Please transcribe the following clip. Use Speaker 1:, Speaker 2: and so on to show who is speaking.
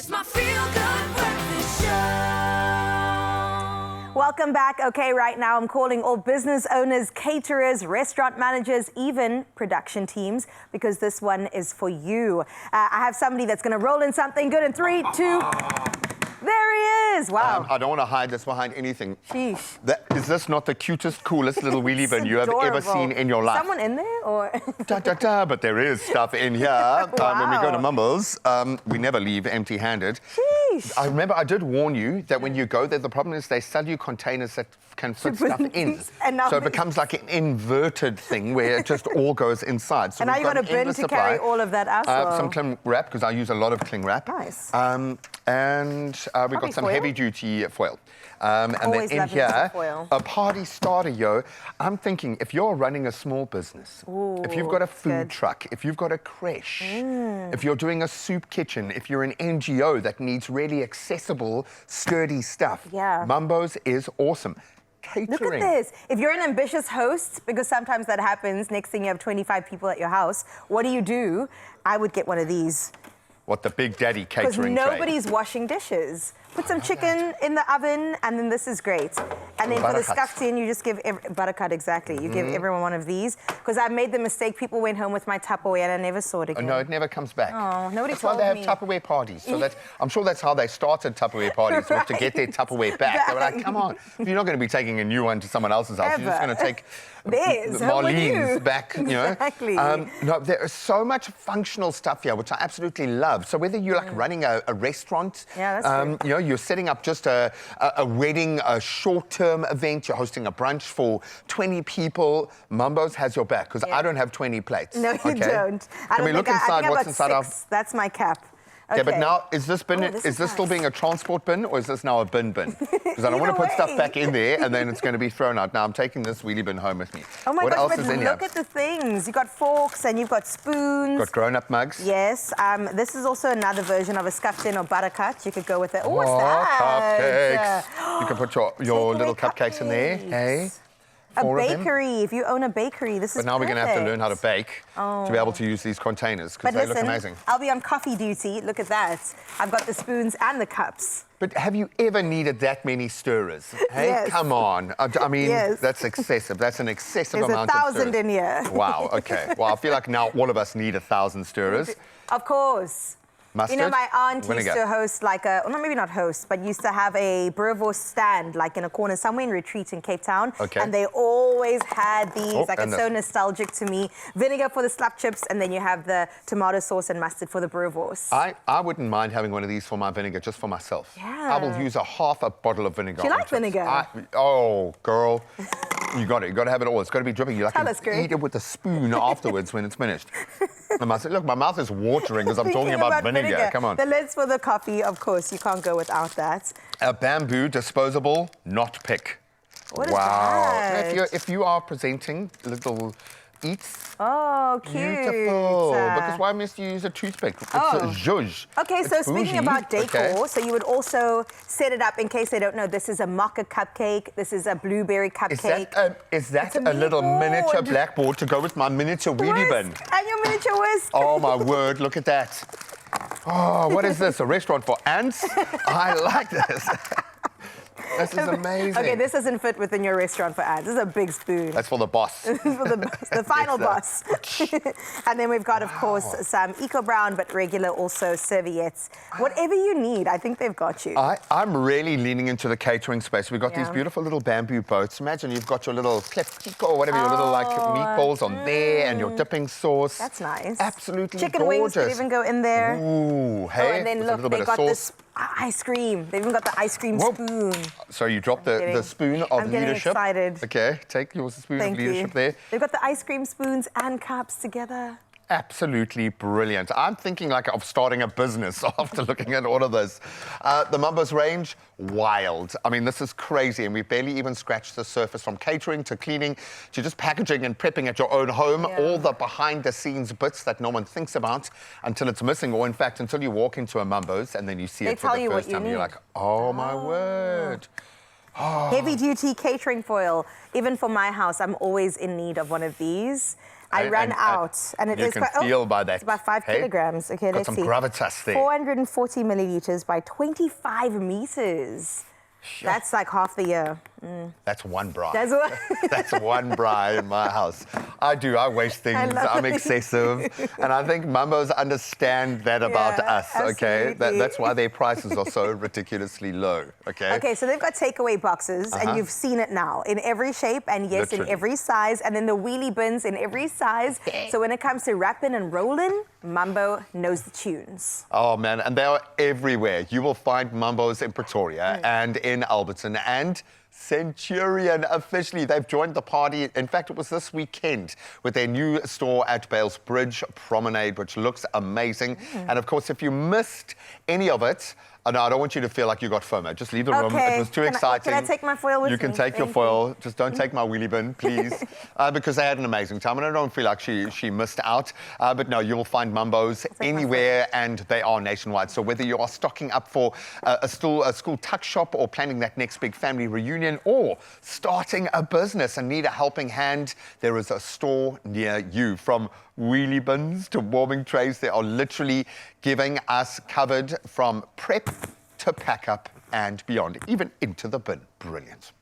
Speaker 1: It's my feel-good breakfast show.
Speaker 2: Welcome back. Okay, right now I'm calling all business owners, caterers, restaurant managers, even production teams, because this one is for you. I have somebody that's going to roll in something good in 3, 2... There he is! Wow.
Speaker 3: I don't want to hide this behind anything.
Speaker 2: Sheesh.
Speaker 3: Is this not the cutest, coolest little wheelie bin you have ever seen in your life?
Speaker 2: Someone in there, or?
Speaker 3: But there is stuff in here.
Speaker 2: Wow.
Speaker 3: When we go to MAMBOS, we never leave empty-handed.
Speaker 2: Sheesh.
Speaker 3: I remember I did warn you that when you go there, the problem is they sell you containers that can fit stuff in. So it becomes like an inverted thing where it just all goes inside. So
Speaker 2: and now you've got a bin to carry all of that out?
Speaker 3: Some cling wrap, because I use a lot of cling wrap.
Speaker 2: Nice.
Speaker 3: And we've got some heavy-duty foil. And
Speaker 2: Always
Speaker 3: then in here,
Speaker 2: foil.
Speaker 3: a party starter, yo. I'm thinking, if you're running a small business, if you've got a food truck, if you've got a creche, if you're doing a soup kitchen, if you're an NGO that needs really accessible, sturdy stuff, MAMBOS is awesome. Catering.
Speaker 2: Look at this. If you're an ambitious host, because sometimes that happens, next thing you have 25 people at your house, what do? I would get one of these.
Speaker 3: What, the Big Daddy catering
Speaker 2: Because nobody's washing dishes. Put some chicken in the oven, and then this is great. And then for the stuffed in, you just give buttercut, exactly. You give everyone one of these. Because I made the mistake, people went home with my Tupperware and I never saw it again.
Speaker 3: No, it never comes back.
Speaker 2: Oh, nobody
Speaker 3: That's why they have Tupperware parties. So I'm sure that's how they started Tupperware parties, was to get their Tupperware back. They were like, come on, you're not going to be taking a new one to someone else's house. You're just going to take Marlene's back, you know.
Speaker 2: Exactly.
Speaker 3: No, there is so much functional stuff here, which I absolutely love. So whether you're like running a restaurant,
Speaker 2: you know,
Speaker 3: you're setting up just a wedding, a short-term event, you're hosting a brunch for 20 people, MAMBOS has your back, because I don't have 20 plates.
Speaker 2: No, you don't.
Speaker 3: Can we look inside what's inside our...
Speaker 2: That's my cap.
Speaker 3: Okay, but now, is this bin, is this still being a transport bin, or is this now a bin? Because I don't want to put stuff back in there, and then it's going to be thrown out. Now, I'm taking this wheelie bin home with me.
Speaker 2: Oh my
Speaker 3: gosh,
Speaker 2: but
Speaker 3: else is in here?
Speaker 2: Look at the things. You've got forks, and you've got spoons.
Speaker 3: Got grown-up mugs.
Speaker 2: Yes. This is also another version of a scuffed in or buttercut. You could go with it. Oh, what's that?
Speaker 3: Cupcakes. You can put your little cupcakes in there. Hey.
Speaker 2: A bakery, if you own a bakery, this is
Speaker 3: But now we're going to have to learn how to bake to be able to use these containers, because they look amazing.
Speaker 2: I'll be on coffee duty. Look at that. I've got the spoons and the cups.
Speaker 3: But have you ever needed that many stirrers? Hey,
Speaker 2: Yes.
Speaker 3: come on. I mean, that's excessive. That's an excessive amount of stirrers.
Speaker 2: There's 1,000 in here.
Speaker 3: Wow, okay. Well, I feel like now all of us need 1,000 stirrers.
Speaker 2: Of course.
Speaker 3: Mustard?
Speaker 2: You know, my aunt used
Speaker 3: Vinegar.
Speaker 2: to host like a, well, maybe not host, but used to have a boerewors stand like in a corner somewhere in Retreat in Cape Town.
Speaker 3: Okay.
Speaker 2: And they always had these, like it's so
Speaker 3: this.
Speaker 2: nostalgic to me. Vinegar for the slap chips, and then you have the tomato sauce and mustard for the boerewors.
Speaker 3: I wouldn't mind having one of these for my vinegar, just for myself.
Speaker 2: Yeah.
Speaker 3: I will use half a bottle of vinegar.
Speaker 2: Do you like vinegar?
Speaker 3: Oh, girl. You got it. You got to have it all. It's got to be dripping. You can eat it with a spoon afterwards when it's finished. Look, my mouth is watering because I'm talking about vinegar. Come on.
Speaker 2: The lids for the coffee, of course, you can't go without that.
Speaker 3: A bamboo disposable knot pick.
Speaker 2: What is that?
Speaker 3: If you are presenting little eats.
Speaker 2: Oh, cute.
Speaker 3: Beautiful. Because why must you use a toothpick? It's a zhuzh.
Speaker 2: Okay, so speaking
Speaker 3: bougie.
Speaker 2: about decor, so you would also set it up, in case they don't know, this is a mocha cupcake, this is a blueberry cupcake.
Speaker 3: Is that a little miniature blackboard to go with my miniature wheelie bin?
Speaker 2: And your miniature whisk.
Speaker 3: Oh, my word, look at that. Oh, what is this, a restaurant for ants? I like this. This is amazing.
Speaker 2: Okay, this doesn't fit within your restaurant for ants. This is a big spoon.
Speaker 3: That's for the boss.
Speaker 2: For the final boss. And then we've got, of course, some Eco Brown, but regular also serviettes. Whatever you need, I think they've got you.
Speaker 3: I'm really leaning into the catering space. We've got these beautiful little bamboo boats. Imagine you've got your little clip or whatever, your little like meatballs on there and your dipping sauce.
Speaker 2: That's nice.
Speaker 3: Absolutely
Speaker 2: Chicken
Speaker 3: gorgeous.
Speaker 2: wings could even go in there.
Speaker 3: Ooh, hey.
Speaker 2: And then look, they got this ice cream. They even got the ice cream spoon.
Speaker 3: So you dropped the spoon of
Speaker 2: I'm getting
Speaker 3: leadership.
Speaker 2: Excited.
Speaker 3: Okay, take your spoon of leadership there.
Speaker 2: They've got the ice cream spoons and cups together.
Speaker 3: Absolutely brilliant. I'm thinking like of starting a business after looking at all of this. The MAMBOS range, wild. I mean, this is crazy, and we've barely even scratched the surface, from catering to cleaning to just packaging and prepping at your own home. All the behind-the-scenes bits that no one thinks about until it's missing, or in fact, until you walk into a MAMBOS and then you see it for the first time. You're like, oh my word.
Speaker 2: Heavy-duty catering foil. Even for my house, I'm always in need of one of these. I ran out, and it
Speaker 3: you
Speaker 2: is
Speaker 3: can
Speaker 2: quite,
Speaker 3: feel by that.
Speaker 2: it's about 5
Speaker 3: hey?
Speaker 2: kilograms. Okay,
Speaker 3: Got
Speaker 2: let's
Speaker 3: some
Speaker 2: see.
Speaker 3: gravitas there.
Speaker 2: 440 milliliters by 25 meters. That's like half the year.
Speaker 3: That's one bra.
Speaker 2: That's what.
Speaker 3: That's one bra in my house. I waste things.
Speaker 2: love
Speaker 3: I'm
Speaker 2: it.
Speaker 3: excessive. And I think Mambos understand that about
Speaker 2: Yeah,
Speaker 3: us, okay?
Speaker 2: absolutely.
Speaker 3: That's why their prices are so ridiculously low, okay?
Speaker 2: Okay, so they've got takeaway boxes, and you've seen it now in every shape, and yes,
Speaker 3: Literally.
Speaker 2: in every size, and then the wheelie bins in every size. So when it comes to wrapping and rolling, Mambo knows the tunes.
Speaker 3: Oh, man, and they are everywhere. You will find Mambos in Pretoria and in Alberton and Centurion officially. They've joined the party. In fact, it was this weekend with their new store at Bales Bridge Promenade, which looks amazing. And of course, if you missed any of it, no, I don't want you to feel like you got FOMO. Just leave the room.
Speaker 2: Okay.
Speaker 3: It was too
Speaker 2: Can
Speaker 3: exciting.
Speaker 2: I take my foil with me?
Speaker 3: You can take your
Speaker 2: Thank
Speaker 3: foil. Just don't take my wheelie bin, please. Because they had an amazing time. And I don't feel like she missed out. But no, you will find Mambos anywhere, and they are nationwide. So whether you are stocking up for a school tuck shop, or planning that next big family reunion, or starting a business and need a helping hand, there is a store near you. From wheelie bins to warming trays, they are literally giving us covered from prep to pack up and beyond, even into the bin. Brilliant.